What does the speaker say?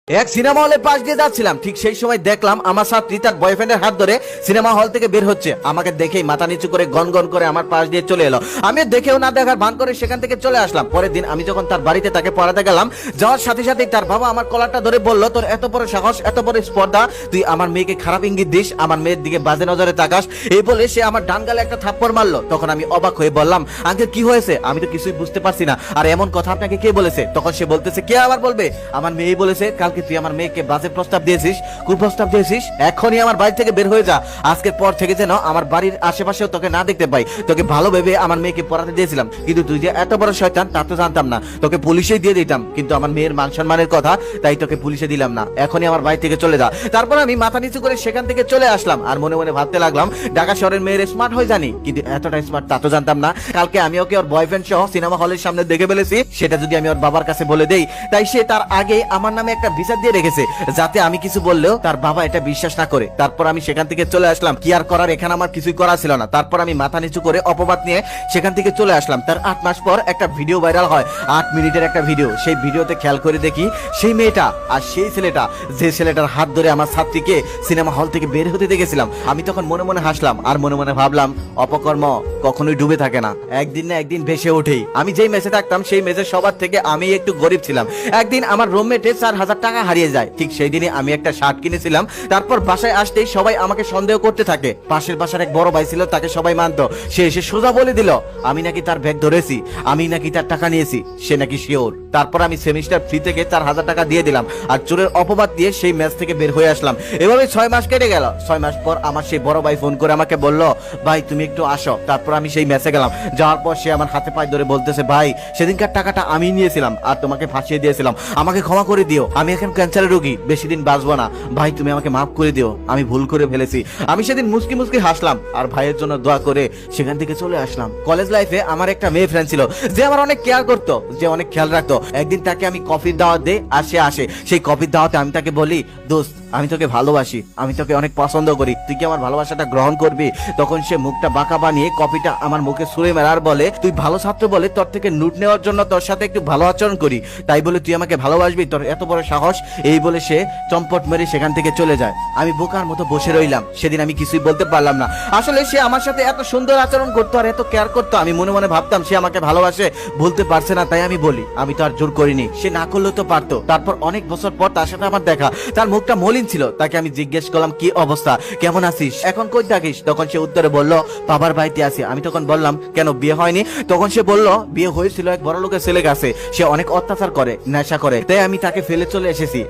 এক সিনেমা হলের পাশ দিয়ে যাচ্ছিলাম, ঠিক সেই সময় দেখলাম আমার ছাত্রী তার বয়ফ্রেন্ডের হাত ধরে সিনেমা হল থেকে বের হচ্ছে। আমাকে দেখেই মাথা নিচু করে গনগন করে আমার পাশ দিয়ে চলে এলো। আমি দেখেও না দেখার ভান করে সেখান থেকে চলে আসলাম। পরের দিন আমি যখন তার বাড়িতে তাকে পড়াতে গেলাম, যাওয়ার সাথে সাথেই তার বাবা আমার কলারটা ধরে বলল, তোর এত বড় সাহস, এত বড় স্পর্ধা, তুই আমার মেয়েকে খারাপ ইঙ্গিত দিস, আমার মেয়ের দিকে বাজে নজরে তাকাস। এই বলে সে আমার ডান গালে একটা থাপ্পড় মারলো। তখন আমি অবাক হয়ে বললাম, আঙ্কেল কি হয়েছে? আমি তো কিছুই বুঝতে পারছি না। আর এমন কথা আপনাকে কে বলেছে? তখন সে বলতেছে, কে আবার বলবে? আমার মেয়েই বলেছে, কালকে তুই আমার মেয়েকে বাজে প্রস্তাব দিয়েছিস, কুপ্রস্তাব দিয়েছিস, এখনই আমার বাড়ি থেকে বের হয়ে যা। আজকের পর থেকে যেন আমার বাড়ির আশেপাশেও তোকে না দেখতে পাই। তোকে ভালো ভেবে আমার মেয়েকে পড়াতে দিয়েছিলাম, কিন্তু তুই যে এত বড় শয়তান তা তো জানতাম না। তোকে পুলিশেই দিয়ে দিতাম, কিন্তু আমার মেয়ের মান সম্মানের কথা, তাই তোকে পুলিশে দিলাম না। এখনই আমার বাড়ি থেকে চলে যা। তারপর আমি মাথা নিচু করে সেখান থেকে চলে আসলাম। আর মনে মনে ভাবতে লাগলাম, ঢাকা শহরের মেয়ের স্মার্ট হয়ে জানি, কিন্তু এতটা স্মার্ট তা তো জানতাম না। কালকে আমি ওকে ওর বয়ফ্রেন্ড সহ সিনেমা হলের সামনে দেখে ফেলেছি। সেটা যদি আমি ওর বাবার কাছে বলে দেই, তাই সে তার আগে আমার নামে একটা বিচার দিয়ে রেখেছে, যাতে আমি কিছু বললেও তার বাবা এটা বিশ্বাস না করে। তারপর আমি সেখান থেকে চলে আসলাম। কি আর করার, এখানে আমার কিছুই করা ছিল না। তারপর আমি মাথা নিচু করে অপবাদ নিয়ে সেখান থেকে চলে আসলাম। তার 8 মাস পর একটা ভিডিও ভাইরাল হয়, 8 মিনিটের একটা ভিডিও। সেই ভিডিওতে খেয়াল করে দেখি সেই মেয়েটা আর সেই ছেলেটা, যে ছেলেটার হাত ধরে আমার ছাত্রীকে সিনেমা হল থেকে বের হতে দেখেছিলাম। আমি তখন মনে মনে হাসলাম আর মনে মনে ভাবলাম, অপকর্ম কখনোই ডুবে থাকে না, একদিন না একদিন ভেসে ওঠেই। আমি যেই মেসে থাকতাম সেই মেসে সবার থেকে আমি একটু গরিব ছিলাম। একদিন আমার রুমমেটে 4,000 টাকা হারিয়ে যায়। ঠিক সেই দিনে আমি একটা শার্ট কিনেছিলাম। তারপর বাসায় আসতেই সবাই আমাকে সন্দেহ করতে থাকে। পাশের বাসার এক বড় ভাই ছিল, তাকে সবাই মানতো। সে এসে সোজা বলে দিল আমি নাকি তার ব্যাগ ধরেছি, আমি নাকি তার টাকা নিয়েছি, সে নাকি শিওর। তারপর আমি সেমিস্টার ফ্রি থেকে 4,000 টাকা দিয়ে দিলাম আর চোরের অপবাদ দিয়ে সেই ম্যাচ থেকে বের হয়ে আসলাম। এভাবে 6 মাস কেটে গেল। 6 মাস পর আমার সেই বড় ভাই ফোন করে আমাকে বলল, ভাই তুমি একটু আসো। তারপর আমি সেই ম্যাচে গেলাম। যাওয়ার পর সে আমার হাতে পায়ে ধরে বলতেছে, ভাই সেদিনকার টাকাটা আমি নিয়েছিলাম আর তোমাকে ফাঁসিয়ে দিয়েছিলাম, আমাকে ক্ষমা করে দিও, আমি এখন ক্যান্সারের রোগী, বেশি দিন বাঁচবো না, ভাই তুমি আমাকে মাফ করে দিও, আমি ভুল করে ফেলেছি। আমি সেদিন মুসকি মুসকি হাসলাম আর ভাইয়ের জন্য দোয়া করে সেখান থেকে চলে আসলাম। কলেজ লাইফে আমার একটা মেয়ে ফ্রেন্ড ছিল, যে আমার অনেক কেয়ার করতো, যে অনেক খেয়াল রাখতো। একদিন তাকে আমি কফির দাওয়াত দেই আর সে আসে। সেই কফির দাওয়াতে আমি তাকে বলি, দোস্ত আমি তোকে ভালোবাসি, আমি তোকে অনেক পছন্দ করি, তুই কি আমার ভালোবাসাটা গ্রহণ করবি? তখন সে মুখটা বাঁকা বানিয়ে কফিটা আমার মুখে ছুঁড়ে মেরার বলে, তুই ভালো ছাত্র বলে তোর থেকে নোট নেওয়ার জন্য তোর সাথে একটু ভালো আচরণ করি, তাই বলে তুই আমাকে ভালোবাসবি? তোর এত বড় সাহস! এই বলে সে চম্পট মেরে সেখান থেকে চলে যায়। আমি বোকার মতো বসে রইলাম। সেদিন আমি কিছুই বলতে পারলাম না। আসলে সে আমার সাথে এত সুন্দর আচরণ করতো আর এত কেয়ার করতো, আমি মনে মনে ভাবতাম সে আমাকে ভালোবাসে, বলতে পারছে না তাই আমি বলি। আমি তো আর জোর করিনি, সে না করলেও তো পারতো। তারপর অনেক বছর পর তার সাথে আমার দেখা। তার মুখটা মলিন ছিল। তাকে আমি জিজ্ঞেস করলাম, কি অবস্থা, কেমন আছিস, এখন কই থাকিস? তখন সে উত্তরে বলল, বাবার বাড়িতে আছি। আমি তখন বললাম, কেন বিয়ে হয়নি? তখন সে বলল, বিয়ে হয়েছিল এক বড় লোকের ছেলে কাছে, সে অনেক অত্যাচার করে, নেশা করে, তাই আমি তাকে ফেলে চলে এসেছি।